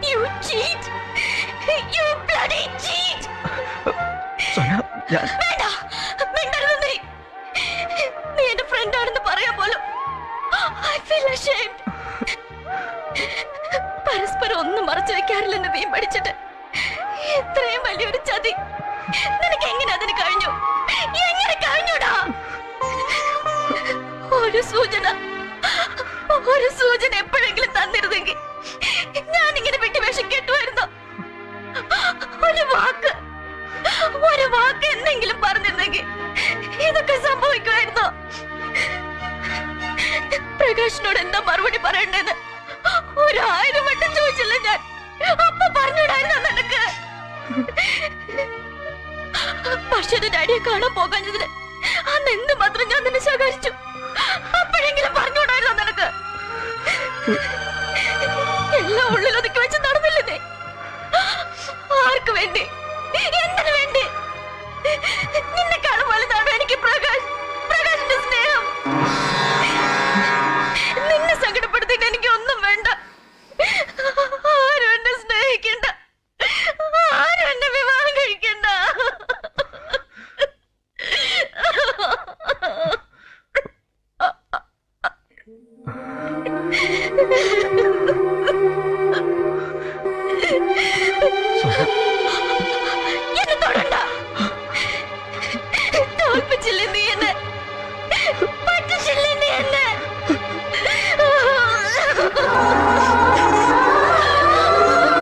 You cheat! You bloody cheat! Sona, വേണ്ട, മിണ്ടരുത് നീ. നീ എന്റെ ഫ്രണ്ട് ആണെന്ന് പറയാൻ പോലും I feel ashamed. പരസ്പരം ഒന്നും മറച്ചു വെക്കാറില്ലെന്ന് നീ പഠിച്ചിട്ട് ഇത്രയും വലിയൊരു ചതി നിനക്ക് എങ്ങനെ അതിന് കഴിഞ്ഞു? എങ്ങനെ കഴിഞ്ഞൂടാ? ഒരു സൂചന എപ്പോഴെങ്കിലും തന്നിരുന്നെങ്കിൽ ഞാനിങ്ങനെ വിട്ടുവേഷം കേട്ടുമായിരുന്നു. ഒരു വാക്ക് എന്തെങ്കിലും പറഞ്ഞിരുന്നെങ്കിൽ ഇതൊക്കെ സംഭവിക്കുമായിരുന്നോ? പ്രകാശിനോട് എന്താ മറുപടി പറയണ്ടേന്ന് 1000 വട്ടം ചോദിച്ചില്ല ഞാൻ. അപ്പൊ പറഞ്ഞൂടായിരുന്നോ നിനക്ക്? പക്ഷേ ഡാഡിയെ കാണാൻ പോകാഞ്ഞതിന് അന്ന് എന്ത് മാത്രം ഞാൻ നിന്നെ ശകാരിച്ചു. അപ്പോഴെങ്കിലും പറഞ്ഞൂടായിരുന്നോ നിനക്ക്? എല്ലാം ഉള്ളിലൊതുക്കി വെച്ച് നടന്നില്ലേ നീ? ആർക്ക് വേണ്ടി? എന്തിനു വേണ്ടി? നിന്നെ കാണും വലുതാണോ എനിക്ക് പ്രകാശിന്റെ സ്നേഹം? നിന്നെ സങ്കടപ്പെടുത്തിയിട്ട് എനിക്ക് ഒന്നും വേണ്ട. ആരും എന്നെ സ്നേഹിക്കണ്ട, ആരും എന്നെ വിവാഹം കഴിക്കണ്ട.